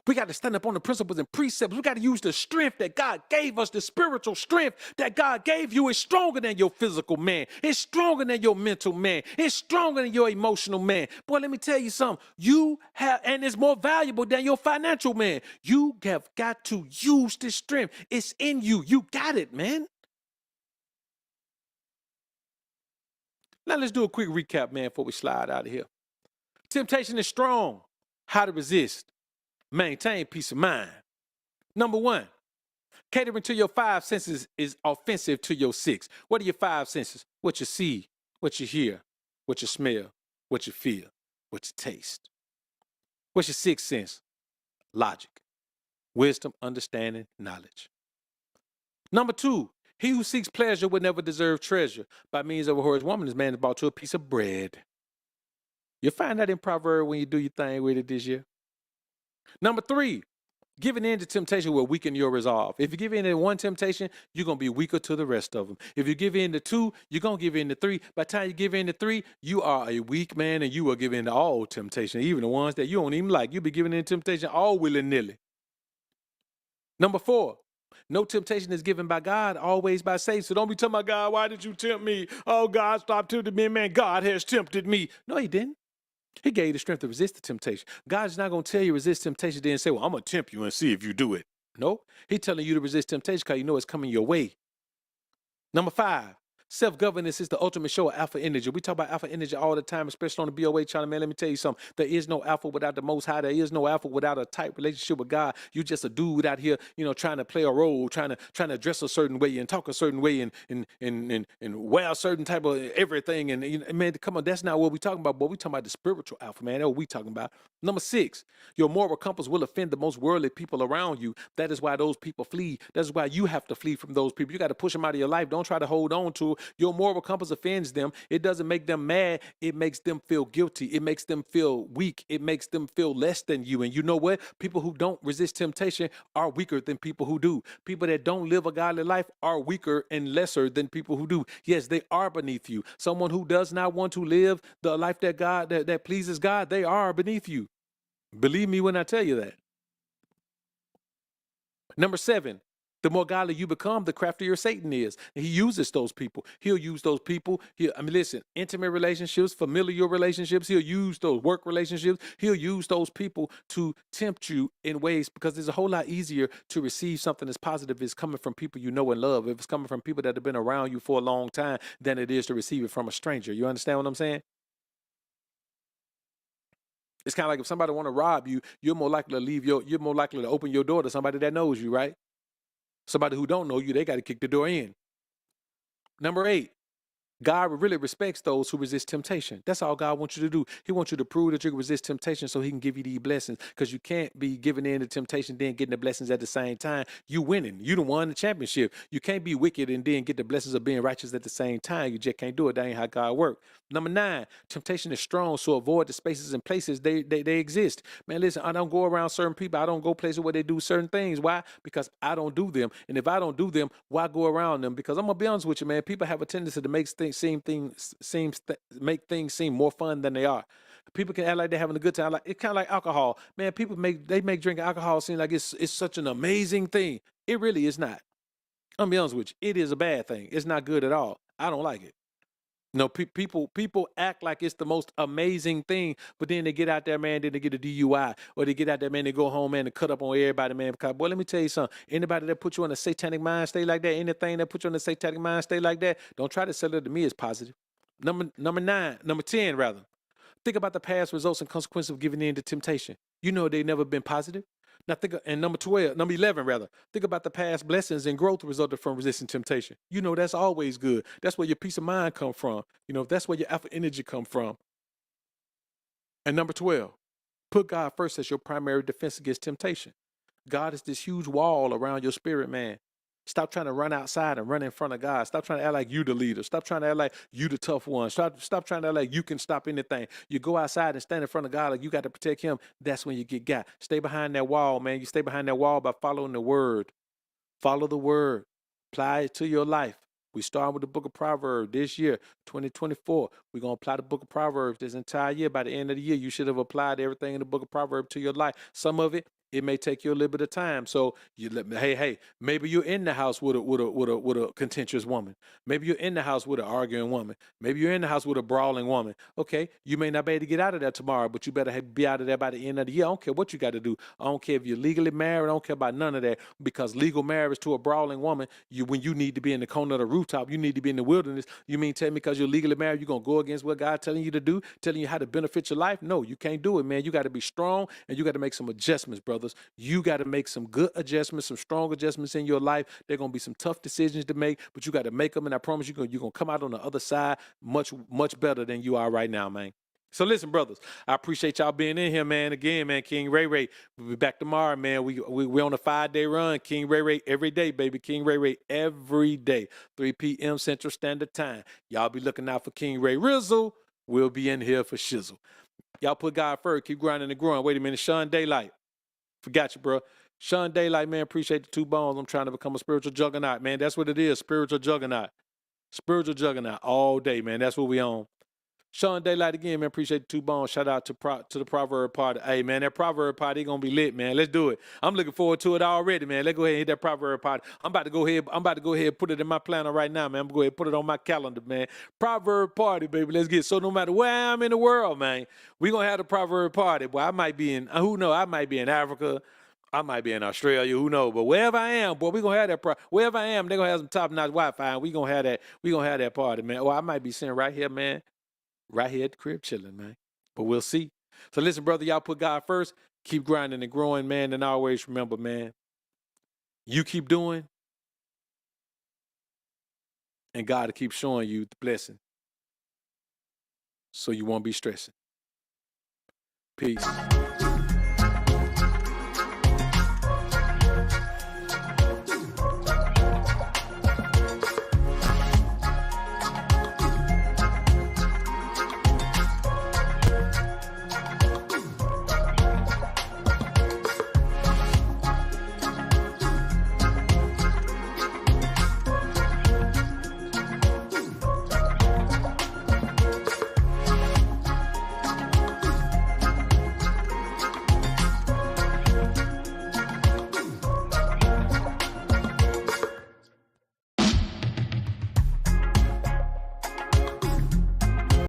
We got to stand up on the principles and precepts. We got to use the strength that God gave us. The spiritual strength that God gave you is stronger than your physical man. It's stronger than your mental man. It's stronger than your emotional man. Boy, let me tell you something. You have, and it's more valuable than your financial man. You have got to use this strength. It's in you. You got it, man. Now let's do a quick recap, man, before we slide out of here. Temptation is strong. How to resist. Maintain peace of mind. Number one, catering to your five senses is offensive to your six. What are your five senses? What you see, what you hear, what you smell, what you feel, what you taste. What's your sixth sense? Logic, wisdom, understanding, knowledge. Number two, he who seeks pleasure will never deserve treasure. By means of a whorish woman, this man is brought to a piece of bread. You'll find that in Proverbs when you do your thing with it this year. Number three, giving in to temptation will weaken your resolve. If you give in to one temptation, you're going to be weaker to the rest of them. If you give in to two, you're going to give in to three. By the time you give in to three, you are a weak man and you will give in to all temptation, even the ones that you don't even like. You'll be giving in to temptation all willy-nilly. Number four, no temptation is given by God, always by Satan. So don't be telling my God, why did you tempt me? Oh, God, stop tempting me, man. God has tempted me. No, he didn't. He gave you the strength to resist the temptation. God's not going to tell you resist temptation, then say, well, I'm going to tempt you and see if you do it. No, he's telling you to resist temptation because you know it's coming your way. Number five, Self-governance is the ultimate show of alpha energy. We talk about alpha energy all the time, especially on the BOA channel, man. Let me tell you something. There is no alpha without the Most High. There is no alpha without a tight relationship with God. You just a dude out here, trying to play a role, trying to dress a certain way and talk a certain way and wear a certain type of everything. And man, come on, that's not what we talking about. But we talking about the spiritual alpha, man. That's what we talking about. Number 6, your moral compass will offend the most worldly people around you. That is why those people flee. That's why you have to flee from those people. You got to push them out of your life. Don't try to hold on to it. Your moral compass offends them. It doesn't make them mad. It makes them feel guilty. It makes them feel weak. It makes them feel less than you. And you know what? People who don't resist temptation are weaker than people who do. People that don't live a godly life are weaker and lesser than people who do. Yes, they are beneath you. Someone who does not want to live the life that pleases God, they are beneath you. Believe me when I tell you that. Number 7, the more godly you become, the craftier Satan is. And he uses those people. He'll use those people. Listen, intimate relationships, familial relationships. He'll use those work relationships. He'll use those people to tempt you in ways, because it's a whole lot easier to receive something that's positive if it's coming from people you know and love. If it's coming from people that have been around you for a long time, than it is to receive it from a stranger. You understand what I'm saying? It's kind of like if somebody want to rob you, you're more likely to open your door to somebody that knows you, right? Somebody who don't know you, they got to kick the door in. Number 8, God really respects those who resist temptation. That's all God wants you to do. He wants you to prove that you can resist temptation so he can give you these blessings, because you can't be giving in to temptation then getting the blessings at the same time. You winning. You done won the championship. You can't be wicked and then get the blessings of being righteous at the same time. You just can't do it. That ain't how God works. Number 9, temptation is strong, so avoid the spaces and places they exist. Man, listen, I don't go around certain people. I don't go places where they do certain things. Why? Because I don't do them. And if I don't do them, why go around them? Because I'm going to be honest with you, man. People have a tendency to make things seem more fun than they are. People can act like they're having a good time. Like, it's kind of like alcohol. Man, people make drinking alcohol seem like it's such an amazing thing. It really is not. I'm going to be honest with you. It is a bad thing. It's not good at all. I don't like it. No, people act like it's the most amazing thing, but then they get out there, man, then they get a DUI, or they get out there, man, they go home, man, and cut up on everybody, man. Because, boy, let me tell you something. Anybody that put you on a satanic mind state like that, anything that put you on a satanic mind state like that, don't try to sell it to me as positive. Number 10, rather. Think about the past results and consequences of giving in to temptation. You know they've never been positive. Now and number 11, rather. Think about the past blessings and growth resulted from resisting temptation. You know that's always good. That's where your peace of mind come from. That's where your alpha energy come from. And number 12, put God first as your primary defense against temptation. God is this huge wall around your spirit, man. Stop trying to run outside and run in front of God. Stop trying to act like you the leader. Stop trying to act like you the tough one. Stop trying to act like you can stop anything. You go outside and stand in front of God like you got to protect him. That's when you get got. Stay behind that wall, man. You stay behind that wall by following the word. Follow the word. Apply it to your life. We start with the book of Proverbs this year, 2024. We're going to apply the book of Proverbs this entire year. By the end of the year, you should have applied everything in the book of Proverbs to your life. Some of it may take you a little bit of time. So hey, maybe you're in the house with a contentious woman. Maybe you're in the house with an arguing woman. Maybe you're in the house with a brawling woman. Okay, you may not be able to get out of that tomorrow, but you better be out of there by the end of the year. I don't care what you got to do. I don't care if you're legally married. I don't care about none of that, because legal marriage to a brawling woman, when you need to be in the corner of the rooftop, you need to be in the wilderness. You mean tell me because you're legally married, you're going to go against what God's telling you to do, telling you how to benefit your life? No, you can't do it, man. You got to be strong, and you got to make some adjustments, brother. You got to make some good adjustments, some strong adjustments in your life. There are going to be some tough decisions to make, but you got to make them. And I promise you're going to come out on the other side much, much better than you are right now, man. So listen, brothers, I appreciate y'all being in here, man. Again, man, King Ray Ray. We'll be back tomorrow, man. We're on a 5-day run. King Ray Ray every day, baby. King Ray Ray every day, 3 p.m. Central Standard Time. Y'all be looking out for King Ray Rizzle. We'll be in here for shizzle. Y'all put God first. Keep grinding and growing. Wait a minute. Sean Daylight. Forgot you, bro. Sean Daylight, man, appreciate the 2 bones. I'm trying to become a spiritual juggernaut, man. That's what it is, spiritual juggernaut. Spiritual juggernaut all day, man. That's what we on. Sean Daylight again, man. Appreciate the 2 bones. Shout out to the Proverb party. Hey, man, that Proverb party gonna be lit, man. Let's do it. I'm looking forward to it already, man. Let's go ahead and hit that Proverb party. I'm about to go ahead and put it in my planner right now, man. I'm gonna go ahead and put it on my calendar, man. Proverb party, baby. Let's get it. So no matter where I am in the world, man, we gonna have the Proverb party. Boy, I might be in, who knows? I might be in Africa. I might be in Australia, who knows? But wherever I am, boy, we gonna have that. Wherever I am, they gonna have some top-notch Wi-Fi, and we gonna have that. We gonna have that party, man. Or I might be sitting right here, man, right here at the crib chilling, man. But we'll see. So listen, brother, y'all put God first. Keep grinding and growing, man. And always remember, man, you keep doing, and God will keep showing you the blessing, so you won't be stressing. Peace.